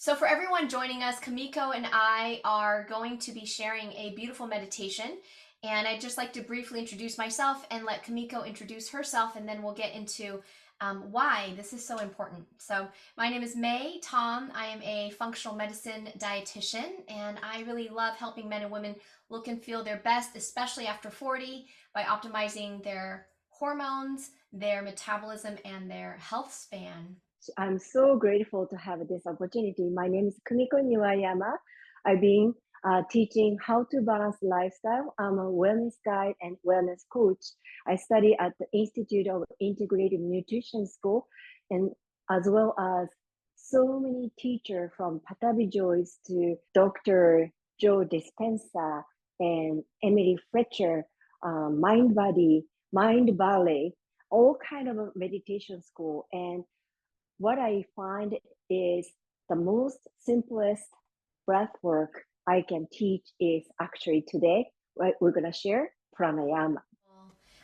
So, for everyone joining us, Kamiko and I are going to be sharing a beautiful meditation. And I'd just like to briefly introduce myself and let Kamiko introduce herself, and then we'll get into why this is so important. So, my name is May Tom. I am a functional medicine dietitian, and I really love helping men and women look and feel their best, especially after 40, by optimizing their hormones, their metabolism, and their health span. I'm so grateful to have this opportunity. My name is Kumiko Niwayama. I've been teaching how to balance lifestyle. I'm a wellness guide and wellness coach. I study at the Institute of Integrative Nutrition School, and as well as so many teachers from Patabi Joyce to Dr. Joe Dispenza and Emily Fletcher, Mind Body, Mind Ballet, all kind of a meditation school. And what I find is the most simplest breath work I can teach is actually today, right? We're going to share pranayama.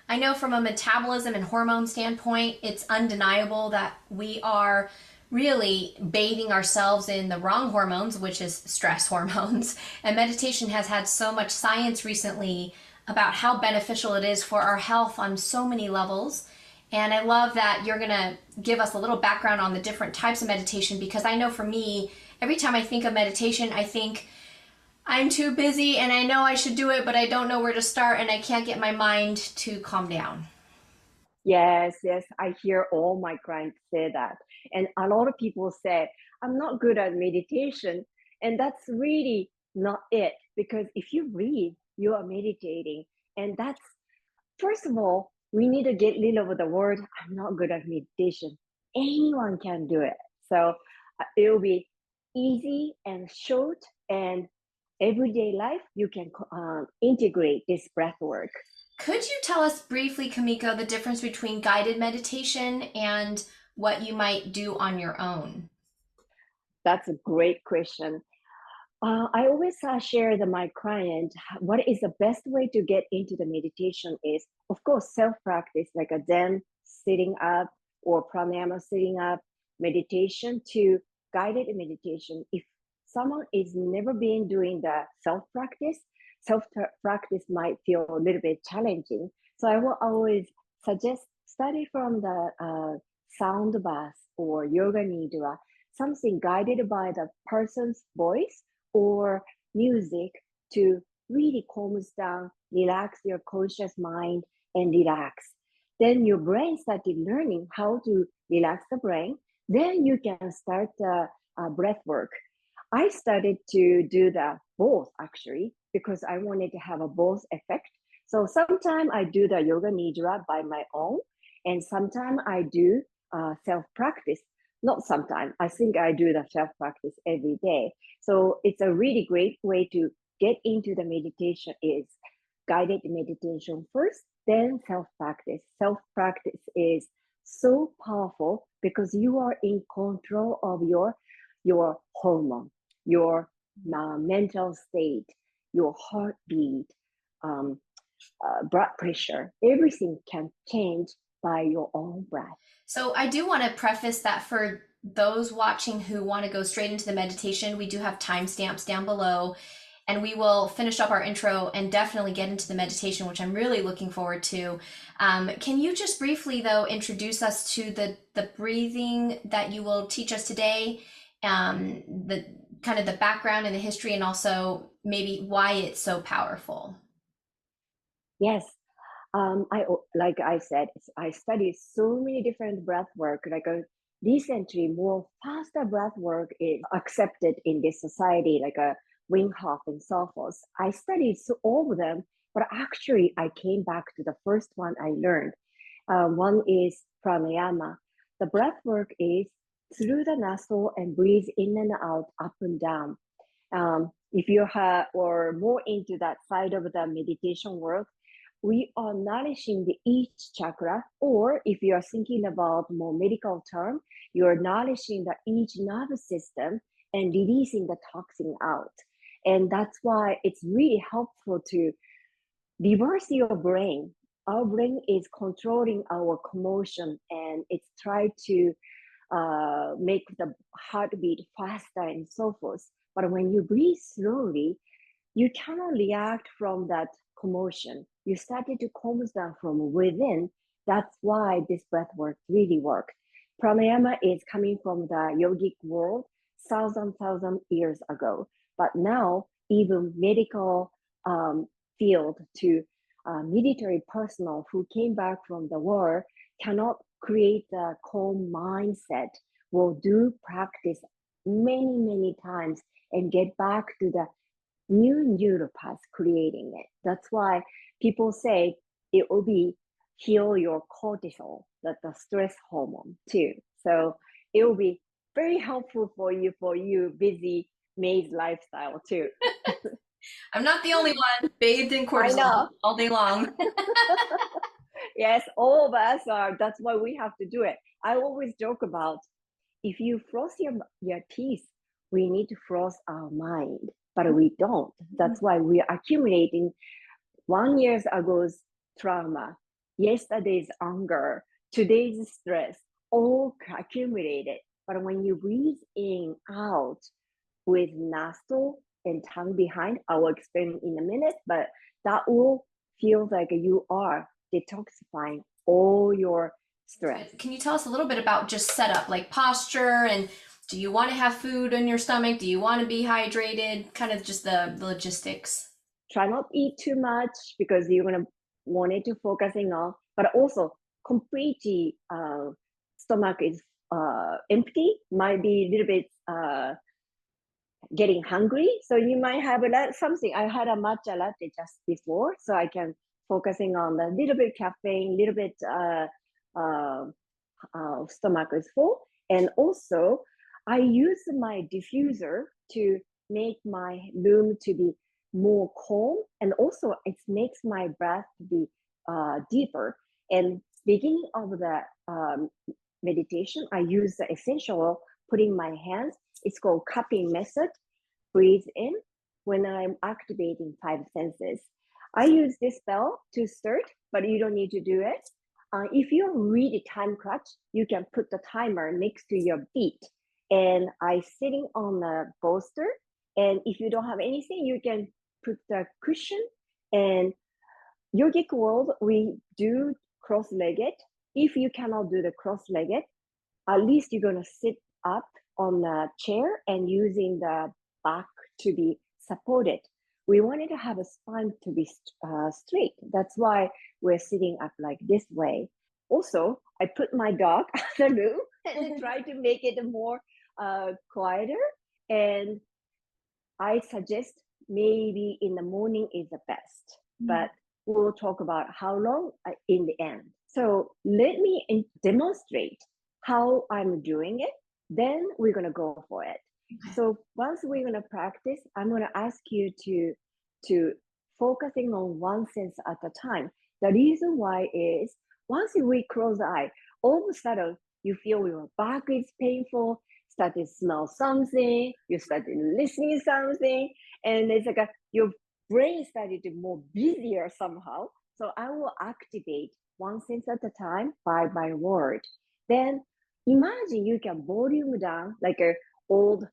I know from a metabolism and hormone standpoint, it's undeniable that we are really bathing ourselves in the wrong hormones, which is stress hormones. And meditation has had so much science recently about how beneficial it is for our health on so many levels. And I love that you're going to give us a little background on the different types of meditation, because I know for me, every time I think of meditation, I think I'm too busy and I know I should do it, but I don't know where to start and I can't get my mind to calm down. Yes, yes, I hear all my clients say that. And a lot of people say, I'm not good at meditation. And that's really not it. Because if you read, you are meditating. And that's, first of all, we need to get rid of the word, I'm not good at meditation. Anyone can do it. So it will be easy and short, and everyday life, you can integrate this breath work. Could you tell us briefly, Kamiko, the difference between guided meditation and what you might do on your own? That's a great question. I always share with my client what is the best way to get into the meditation is, of course, self practice like a Zen sitting up or pranayama sitting up, meditation to guided meditation. If someone is never been doing the self practice might feel a little bit challenging. So I will always suggest study from the sound bath or yoga nidra, something guided by the person's voice or music to really calms down, relax your conscious mind and relax. Then your brain started learning how to relax the brain. Then you can start the breath work. I started to do the both actually because I wanted to have a both effect. So sometimes I do the yoga nidra by my own, and sometimes I do self practice. Not sometimes. I think I do the self practice every day. So it's a really great way to get into the meditation is guided meditation first, then self practice. Self practice is so powerful because you are in control of your hormone, your mental state, your heartbeat, um, blood pressure. Everything can change by your own breath. So, I do want to preface that for those watching who want to go straight into the meditation, we do have timestamps down below, and we will finish up our intro and definitely get into the meditation, which I'm really looking forward to. Can you just briefly, though, introduce us to the breathing that you will teach us today, the kind of the background and the history, and also maybe why it's so powerful? Yes, I like I said, I studied so many different breath work. Recently, more faster breath work is accepted in this society, like a Wim Hof and so forth. I studied all of them, but actually, I came back to the first one I learned. One is pranayama. The breath work is through the nostril and breathe in and out, up and down. If you have or more into that side of the meditation work, we are nourishing the each chakra, or if you are thinking about more medical term, you are nourishing the each nervous system and releasing the toxin out. And that's why it's really helpful to reverse your brain. Our brain is controlling our commotion, and it's try to make the heartbeat faster and so forth. But when you breathe slowly, you cannot react from that commotion. You started to calm down from within. That's why this breath work really works. Pranayama is coming from the yogic world thousand years ago. But now, even medical field to military personnel who came back from the war cannot create a calm mindset, will do practice many times and get back to the new neuropath creating it. That's why people say it will be heal your cortisol, that the stress hormone too. So it will be very helpful for you busy maze lifestyle too. I'm not the only one bathed in I cortisol know. all day long. Yes, all of us are. That's why we have to do it. I always joke about if you floss your teeth, we need to floss our mind, but we don't. That's why we are accumulating 1 year ago's trauma, yesterday's anger, today's stress, all accumulated. But when you breathe in, out with nostril and tongue behind, I will explain in a minute, but that will feel like you are detoxifying all your stress. Can you tell us a little bit about just setup, like posture, and do you want to have food in your stomach? Do you want to be hydrated? Kind of just the logistics. Try not to eat too much because you're gonna want it to focusing on, but also completely stomach is empty, might be a little bit getting hungry. So you might have something. I had a matcha latte just before, so I can focusing on a little bit caffeine, little bit uh, stomach is full. And also, I use my diffuser to make my room to be more calm, and also it makes my breath to be deeper. And beginning of the meditation, I use the essential oil, putting my hands. It's called cupping method. Breathe in when I'm activating five senses. I use this spell to start, but you don't need to do it. If you're really time crunch, you can put the timer next to your feet. And I sitting on the bolster. And if you don't have anything, you can put the cushion. And yogic world, we do cross-legged. If you cannot do the cross-legged, at least you're gonna sit up on the chair and using the back to be supported. We wanted to have a spine to be straight. That's why we're sitting up like this way. Also, I put my dog out of the room and try to make it more quieter. And I suggest maybe in the morning is the best, but we'll talk about how long in the end. So let me demonstrate how I'm doing it. Then we're gonna go for it. So once we're gonna practice, I'm gonna ask you to focusing on one sense at a time. The reason why is once we close the eye, all of a sudden you feel your back is painful, started to smell something, you started listening something, and it's like your brain started to more busier somehow. So I will activate one sense at a time by word. Then imagine you can volume down like a old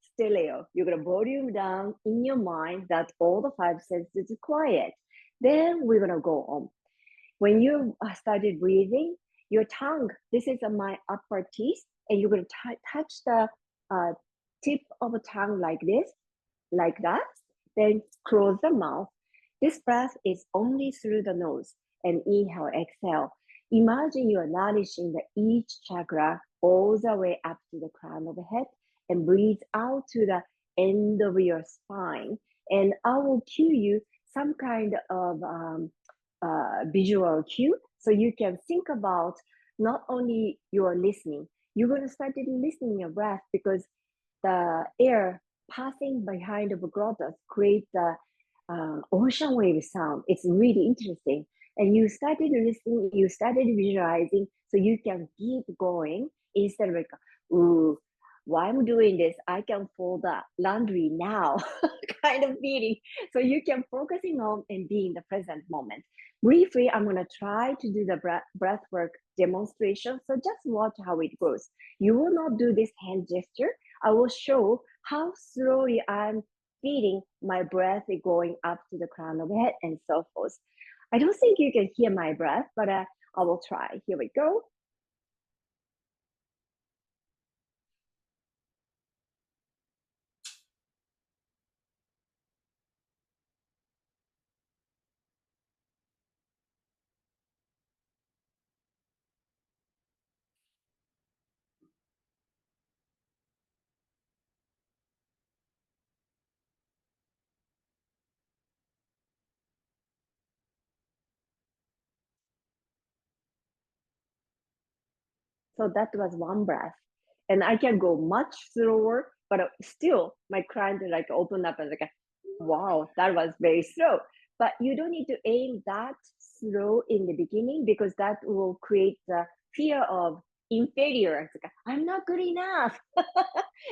stereo. You're gonna volume down in your mind that all the five senses are quiet. Then we're gonna go on. When you started breathing, your tongue, this is my upper teeth, and you're gonna touch the tip of the tongue like this, like that. Then close the mouth. This breath is only through the nose, and inhale, exhale. Imagine you are nourishing the each chakra all the way up to the crown of the head, and breathe out to the end of your spine. And I will cue you some kind of visual cue, so you can think about not only your listening, you're going to start listening your breath, because the air passing behind the glottis creates the ocean wave sound. It's really interesting. And you started listening, you started visualizing, so you can keep going instead of like, ooh, why I'm doing this, I can fold the laundry now kind of feeling. So you can focusing on and be in the present moment. Briefly, I'm going to try to do the breath work demonstration. So just watch how it goes. You will not do this hand gesture. I will show how slowly I'm feeling my breath going up to the crown of the head and so forth. I don't think you can hear my breath, but I will try. Here we go. So that was one breath. And I can go much slower, but still my client like open up and like, wow, that was very slow. But you don't need to aim that slow in the beginning because that will create the fear of inferior. It's like, I'm not good enough.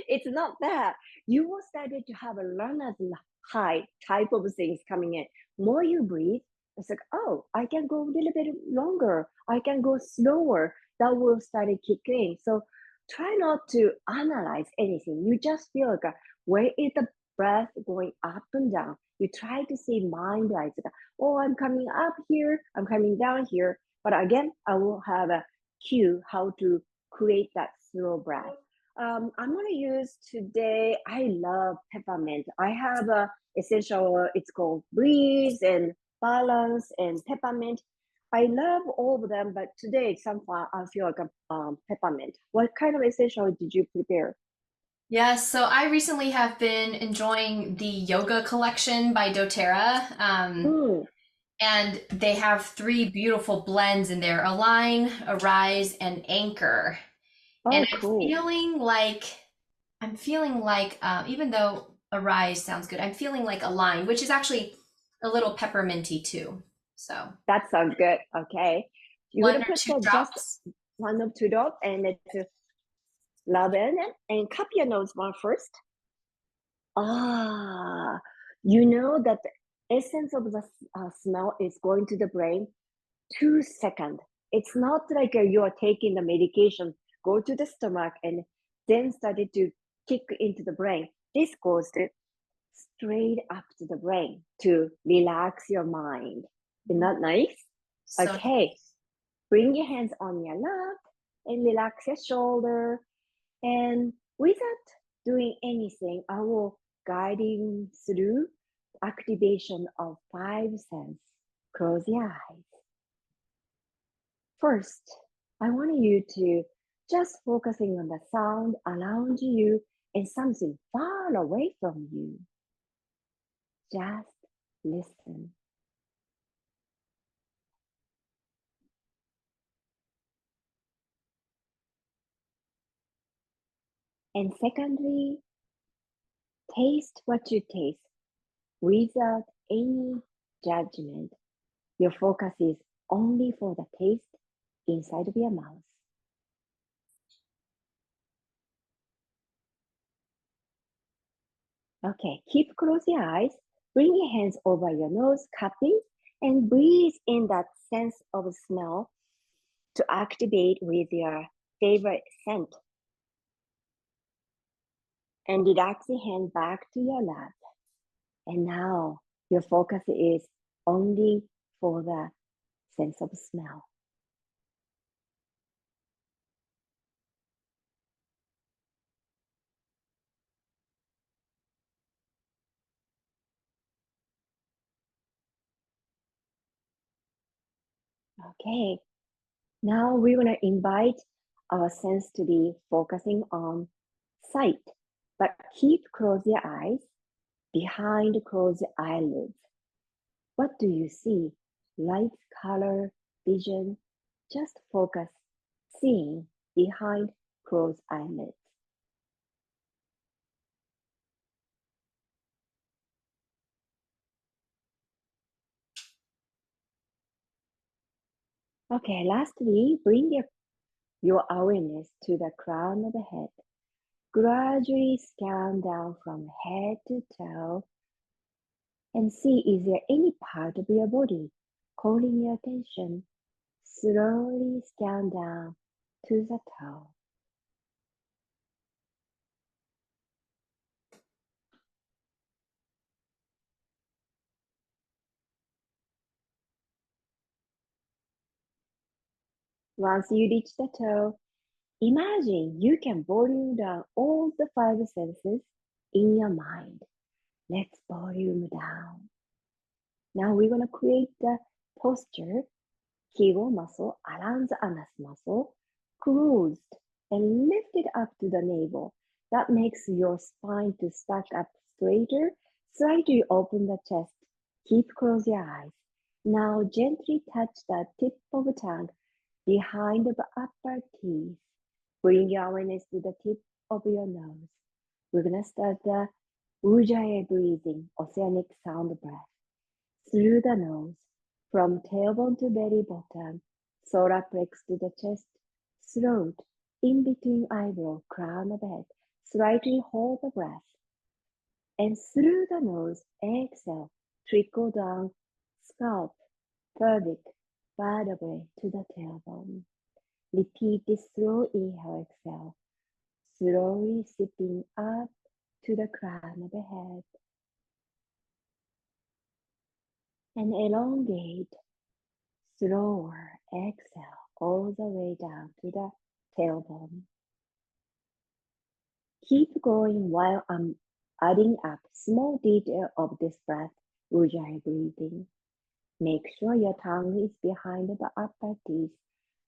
It's not that. You will start to have a learner's high type of things coming in. More you breathe, it's like, oh, I can go a little bit longer. I can go slower. That will start to kick in. So try not to analyze anything. You just feel like, where is the breath going up and down? You try to see mind like, oh, I'm coming up here, I'm coming down here. But again, I will have a cue how to create that slow breath. I'm going to use today, I love peppermint. I have a essential, it's called Breeze and Balance and Peppermint. I love all of them, but today somehow I feel like a peppermint. What kind of essential did you prepare? Yes, so I recently have been enjoying the yoga collection by doTERRA. Mm, And they have three beautiful blends in there: Align, Arise, and Anchor. And oh, cool. I'm feeling like, even though Arise sounds good, I'm feeling like Align, which is actually a little pepperminty too. So That sounds good. Okay. You're one going to or put two just drops. one or two dots and it's love in it and cup your nose one first. Ah, you know that the essence of the smell is going to the brain 2 seconds. It's not like you are taking the medication, go to the stomach, and then started to kick into the brain. This goes to straight up to the brain to relax your mind. Isn't that nice? So Okay, bring your hands on your lap and relax your shoulder. And without doing anything, I will guide you through activation of five senses. Close your eyes. First, I want you to just focusing on the sound around you and something far away from you. Just listen. And secondly, taste what you taste without any judgment. Your focus is only for the taste inside of your mouth. Okay, keep close your eyes, bring your hands over your nose, cupping, and breathe in that sense of smell to activate with your favorite scent. And relax your hand back to your lap. And now your focus is only for the sense of smell. Okay, now we want to invite our sense to be focusing on sight, but keep close your eyes behind closed eyelids. What do you see? Light, color, vision? Just focus seeing behind closed eyelids. Okay, lastly, bring your awareness to the crown of the head. Gradually scan down from head to toe and see is there any part of your body calling your attention. Slowly scan down to the toe. Once you reach the toe, imagine you can volume down all the five senses in your mind. Let's volume down. Now we're going to create the posture, kegel muscle around the anus muscle, closed and lifted up to the navel. That makes your spine to stack up straighter. Slightly open the chest. Keep close your eyes. Now gently touch the tip of the tongue behind the upper teeth. Bring your awareness to the tip of your nose. We're gonna start the Ujjayi breathing, oceanic sound breath. Through the nose, from tailbone to belly button, solar plex to the chest, throat, in between eyebrow, crown of head. Slightly hold the breath. And through the nose, exhale, trickle down, scalp, pelvic, vertebrae to the tailbone. Repeat this slow inhale, exhale, slowly sipping up to the crown of the head. And elongate, slower, exhale, all the way down to the tailbone. Keep going while I'm adding up small detail of this breath, Ujjayi breathing. Make sure your tongue is behind the upper teeth,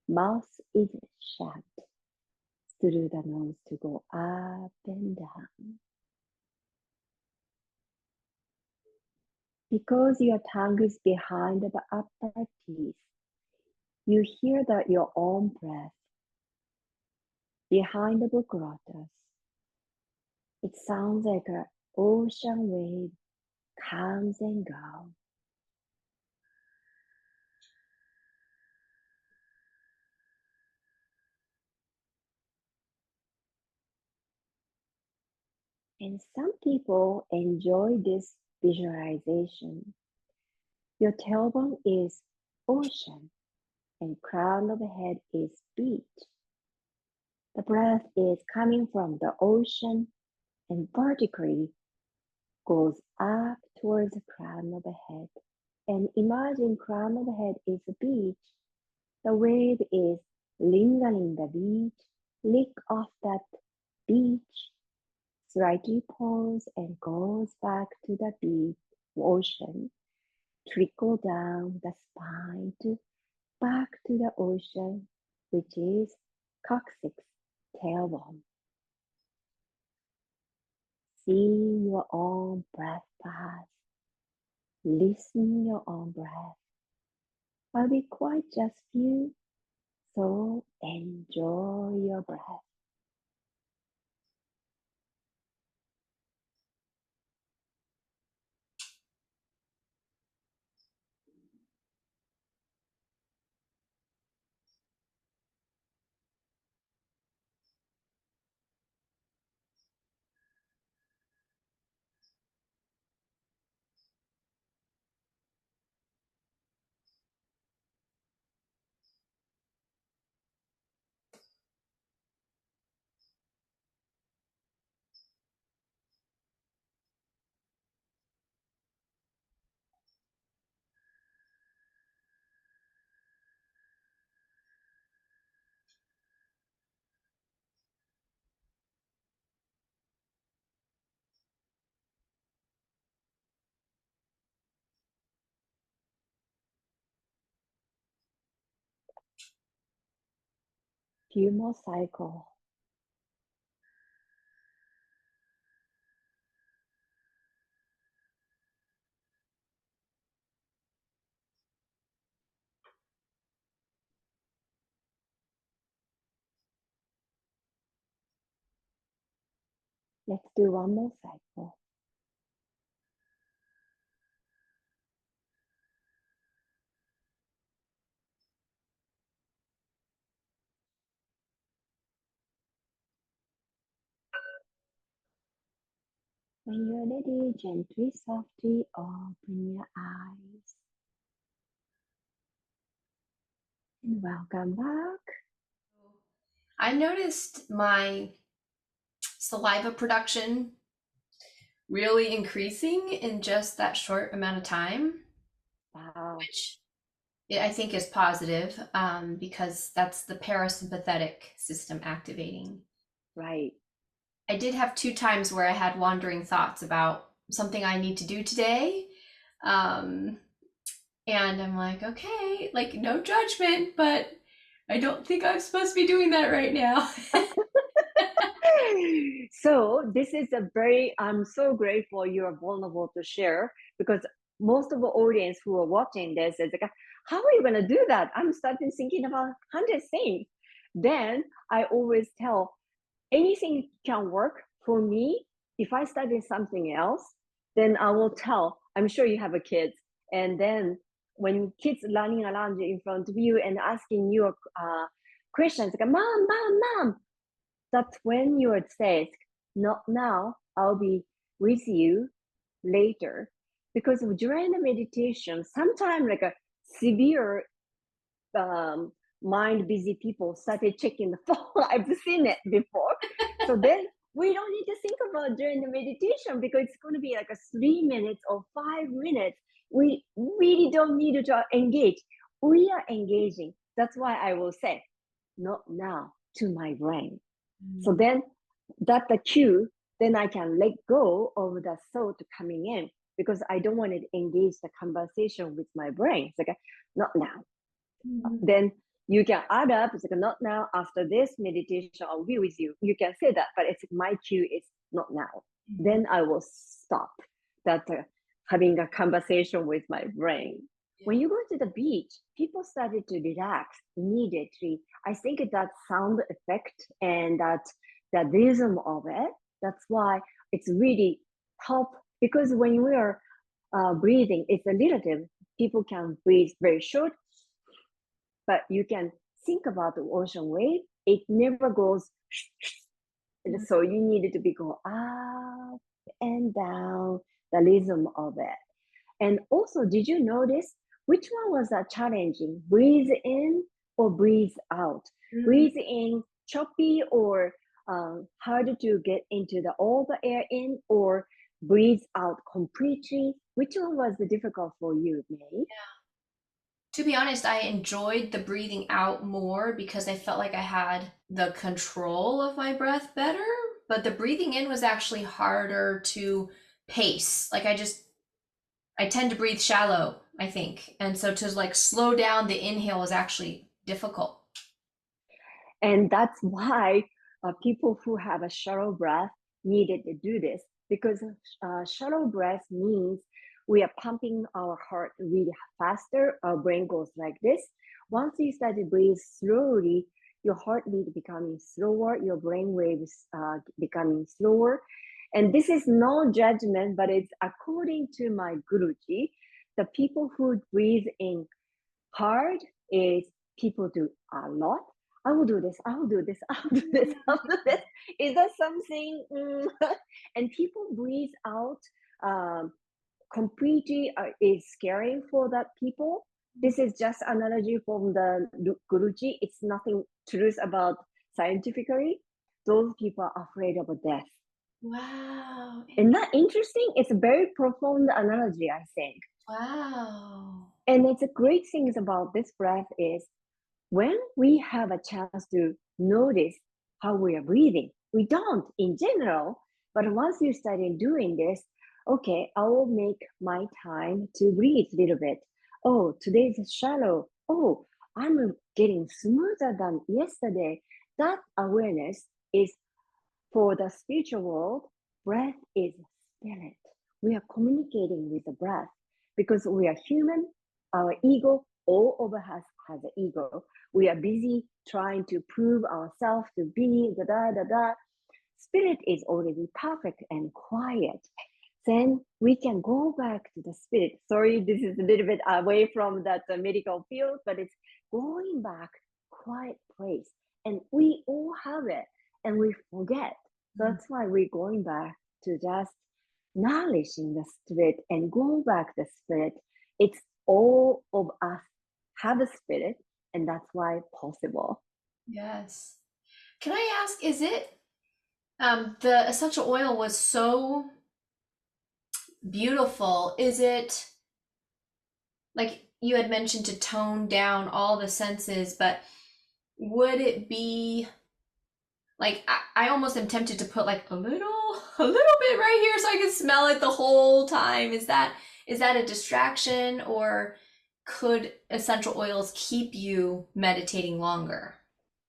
mouth is shut. Through the nose to go up and down. Because your tongue is behind the upper teeth, you hear that your own breath behind the glottis. It sounds like an ocean wave comes and goes. And some people enjoy this visualization. Your tailbone is ocean and crown of the head is beach. The breath is coming from the ocean and vertically goes up towards the crown of the head. And imagine crown of the head is a beach. The wave is lingering the beach. Lick off that beach. Slightly pause and goes back to the beach, ocean. Trickle down the spine to back to the ocean, which is coccyx, tailbone. See your own breath pass. Listen your own breath. I'll be quiet just few, so enjoy your breath. Few more cycles. Let's do one more cycle. When you're ready, gently, softly open your eyes and welcome back. I noticed my saliva production really increasing in just that short amount of time, Wow, which I think is positive because that's the parasympathetic system activating. right. I did have two times where I had wandering thoughts about something I need to do today. Um, and I'm like, okay, like no judgment, but I don't think I'm supposed to be doing that right now. So this is a very, I'm so grateful you are vulnerable to share because most of the audience who are watching this is like, how are you going to do that? I'm starting thinking about 100 things. Then I always tell anything can work for me. If I study something else, then I will tell. I'm sure you have a kid, and then when kids running around in front of you and asking you questions like "Mom, mom, mom," that's when you would say, "Not now. I'll be with you later." Because during the meditation, sometimes like a severe um, mind busy people started checking the phone. I've seen it before. So then we don't need to think about during the meditation because it's going to be like a 3 minutes or 5 minutes. We really don't need to engage. We are engaging. That's why I will say, not now to my brain. So then that's the cue. Then I can let go of the thought coming in because I don't want to engage the conversation with my brain. It's like, not now, Mhm. then you can add up. It's like not now. After this meditation, I'll be with you. You can say that, but it's my cue is not now. Mhm. Then I will stop that having a conversation with my brain. When Yeah. you go to the beach, people started to relax immediately. I think that sound effect and that the rhythm of it. That's why it's really help because when we are breathing, it's a relative. People can breathe very short, but you can think about the ocean wave. It never goes. Mhm. So you needed to be go up and down the rhythm of it. And also, did you notice which one was that challenging? Breathe in or breathe out? Mm. Breathe in choppy or hard to get into the all the air in or breathe out completely? Which one was the difficult for you, May? To be honest, I enjoyed the breathing out more because I felt like I had the control of my breath better. But the breathing in was actually harder to pace. I tend to breathe shallow, I think. And so to like slow down the inhale is actually difficult. And that's why people who have a shallow breath needed to do this because shallow breath means we are pumping our heart really faster. Our brain goes like this. Once you start to breathe slowly, your heartbeat becoming slower, your brain waves becoming slower. And this is no judgment, but it's according to my Guruji, the people who breathe in hard is people do a lot. I will do this. I'll do this. I'll do this. I'll do this. Is that something? And people breathe out um, completely is scary for that people. This is just analogy from the Guruji. It's nothing truth about scientifically. Those people are afraid of death. Wow. Isn't that interesting? It's a very profound analogy, I think. Wow. And it's a great thing about this breath is when we have a chance to notice how we are breathing, we don't in general, but once you start doing this, okay, I will make my time to breathe a little bit. Oh, today is shallow. Oh, I'm getting smoother than yesterday. That awareness is for the spiritual world, breath is spirit. We are communicating with the breath because we are human. Our ego, all of us has an ego. We are busy trying to prove ourselves to be da da da da. Spirit is already perfect and quiet. Then we can go back to the spirit. Sorry, this is a little bit away from that medical field, but it's going back quiet place. And we all have it and we forget. That's why we're going back to just nourishing the spirit and go back the spirit. It's all of us have a spirit, and that's why possible. Yes. Can I ask, is it the essential oil was so beautiful. Is it like you had mentioned to tone down all the senses, but would it be like I almost am tempted to put like a little bit right here so I can smell it the whole time. Is that a distraction or could essential oils keep you meditating longer?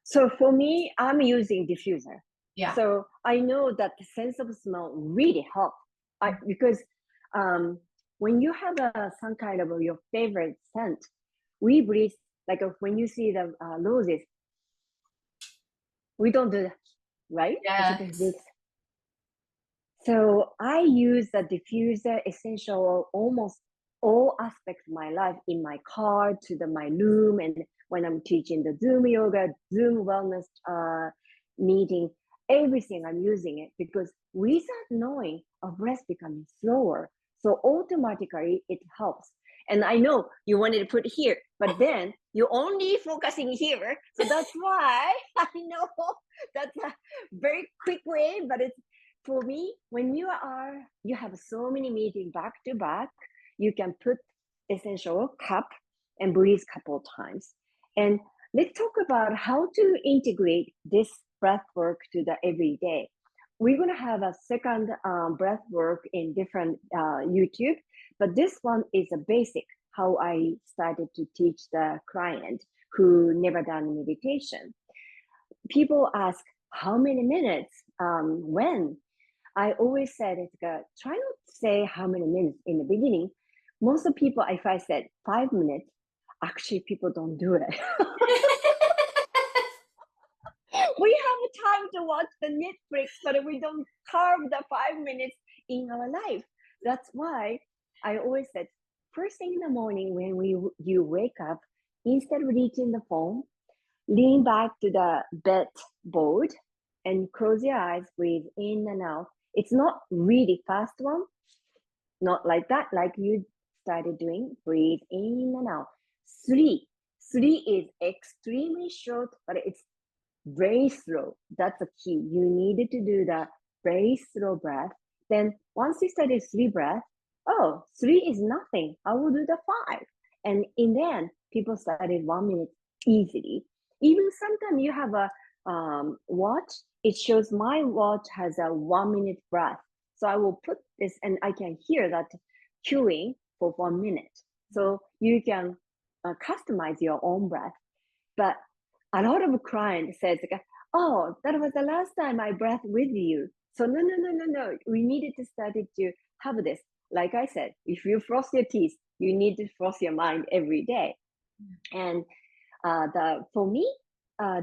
So for me, I'm using diffuser. Yeah. So I know that the sense of smell really helps. Because when you have some kind of your favorite scent, we breathe like when you see the roses, we don't do that, right? It's like Yes. this. So I use the diffuser essential almost all aspects of my life in my car to my room and when I'm teaching the Zoom yoga, Zoom wellness meeting, everything I'm using it because without knowing our breath becoming slower. So automatically it helps. And I know you wanted to put here, but then you're only focusing here. So that's why I know that's a very quick way, but it's for me, when you have so many meetings back to back, you can put essential cup and breathe a couple of times. And let's talk about how to integrate this breath work to the everyday. We're gonna have a second breath work in different YouTube, but this one is a basic how I started to teach the client who never done meditation. People ask how many minutes, when, I always said it's try not to say how many minutes in the beginning. Most of the people, if I said 5 minutes, actually people don't do it. We have time to watch the Netflix, but we don't carve the 5 minutes in our life. That's why I always said first thing in the morning when you wake up, instead of reaching the phone, lean back to the bed board and close your eyes, breathe in and out. It's not really fast one, not like that, like you started doing. Breathe in and out. Three. Three is extremely short, but it's very slow. That's a key. You needed to do the very slow breath. Then once you started three breaths, oh, three is nothing. I will do the five. And in the end, people started 1 minute easily. Even sometimes you have a watch, it shows my watch has a 1 minute breath. So I will put this and I can hear that queuing for 1 minute. So you can customize your own breath. But a lot of clients says, oh, that was the last time I breathed with you. So no. We needed to start to have this. Like I said, if you floss your teeth, you need to floss your mind every day. And for me,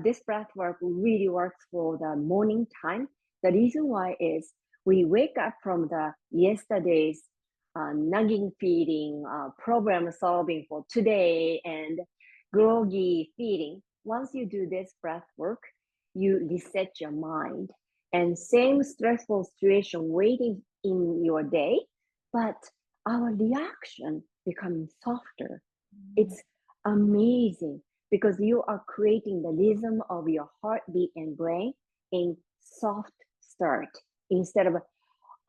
this breath work really works for the morning time. The reason why is we wake up from the yesterday's nagging feeling, problem solving for today, and groggy feeling. Once you do this breath work, you reset your mind. And same stressful situation waiting in your day, but our reaction becoming softer. It's amazing because you are creating the rhythm of your heartbeat and brain in soft start instead of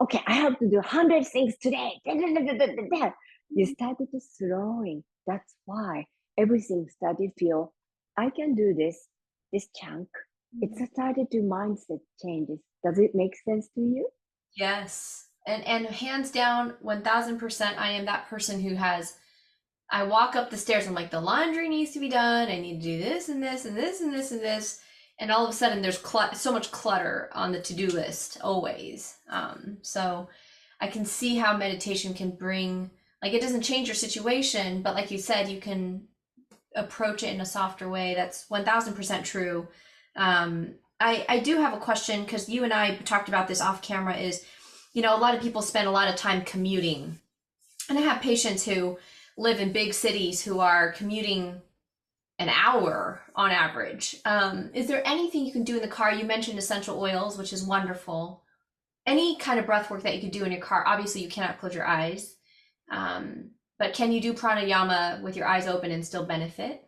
okay, I have to do 100 things today. You started to slowing. That's why everything started to feel I can do this chunk. It started to mindset changes. Does it make sense to you? Yes. And hands down, 1000% I am that person who has I walk up the stairs, I'm like, the laundry needs to be done. I need to do this and this and this and this and this. And all of a sudden, there's so much clutter on the to-do list always. So I can see how meditation can bring, like, it doesn't change your situation, but like you said, you can approach it in a softer way. That's 1000% true. I do have a question because you and I talked about this off camera is, a lot of people spend a lot of time commuting. And I have patients who live in big cities who are commuting an hour on average. Is there anything you can do in the car? You mentioned essential oils, which is wonderful. any kind of breath work that you could do in your car. Obviously, you cannot close your eyes, but can you do pranayama with your eyes open and still benefit?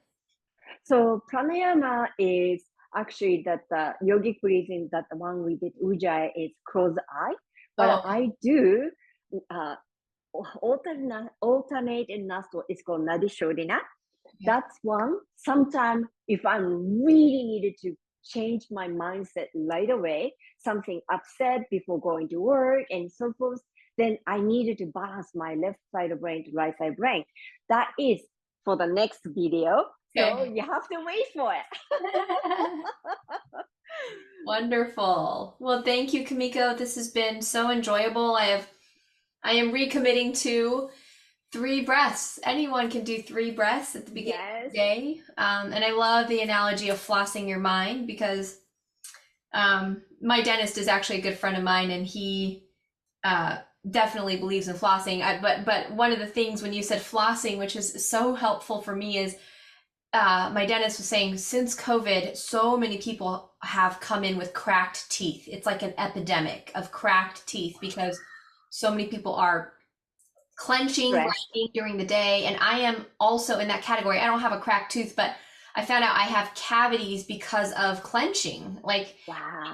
So pranayama is actually that the yogic breathing that the one we did ujjayi is close eye, but Oh, I do uh, alternate in nostril. It's called nadi shodhana. okay. That's one. Sometimes if I'm really needed to change my mindset right away, something upset before going to work and so forth, then I needed to balance my left side of brain to right side brain. That is for the next video. So Okay. you have to wait for it. Wonderful. Well, thank you, Kamiko. This has been so enjoyable. I am recommitting to 3 breaths. Anyone can do 3 breaths at the beginning of Yes. the day. And I love the analogy of flossing your mind because my dentist is actually a good friend of mine, and he uh, definitely believes in flossing. But one of the things when you said flossing, which is so helpful for me, is my dentist was saying since COVID, so many people have come in with cracked teeth. It's like an epidemic of cracked teeth because so many people are clenching, Stress. grinding during the day. And I am also in that category. I don't have a cracked tooth, but I found out I have cavities because of clenching. Like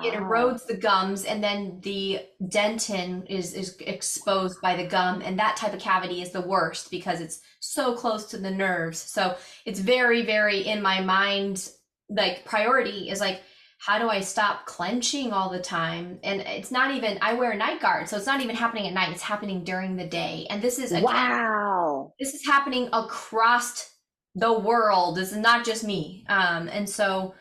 it Wow. erodes the gums, and then the dentin is exposed by the gum, and that type of cavity is the worst because it's so close to the nerves. So it's very, very in my mind, like priority is like, how do I stop clenching all the time? And it's not even, I wear a night guard, so it's not even happening at night, it's happening during the day. And this is, again, Wow. this is happening across the world. This is not just me. And so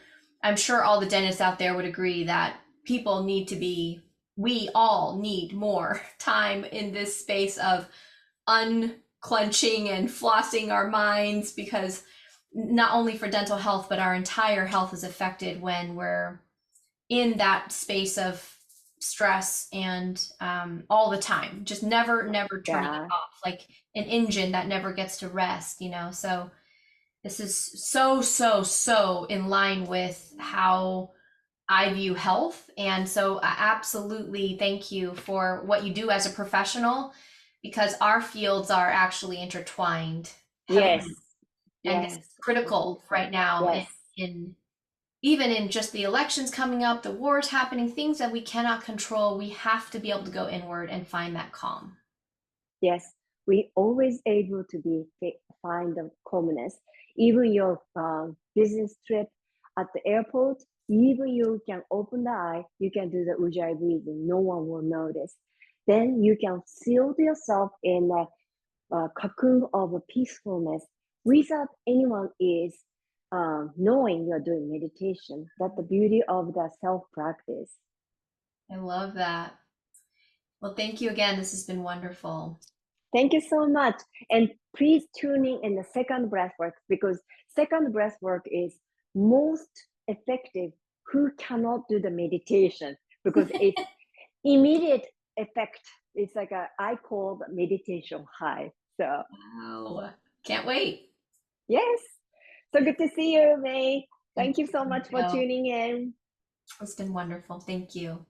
I'm sure all the dentists out there would agree that people need to be, we all need more time in this space of unclenching and flossing our minds, because not only for dental health, but our entire health is affected when we're in that space of stress and all the time, just never turning it Yeah. off, like an engine that never gets to rest, you know. So this is so in line with how I view health. And so absolutely thank you for what you do as a professional, because our fields are actually intertwined Yes. heavily, and this is Yes. I think critical so. right now Yes. in even in just the elections coming up, the wars happening, things that we cannot control. We have to be able to go inward and find that calm. Yes, we always able to find the calmness. Even your business trip at the airport, even you can open the eye, you can do the ujjayi breathing. No one will notice. Then you can seal yourself in a cocoon of a peacefulness without anyone is knowing you're doing meditation. That's the beauty of the self practice. I love that. Well, thank you again. This has been wonderful. Thank you so much. And please tune in the second breath work, because second breath work is most effective who cannot do the meditation, because it's immediate effect. It's like I call the meditation high. So Wow. Can't wait. yes. So good to see you, May. Thank Thank you you, so much for Kamiko. tuning in. It's been wonderful. Thank you.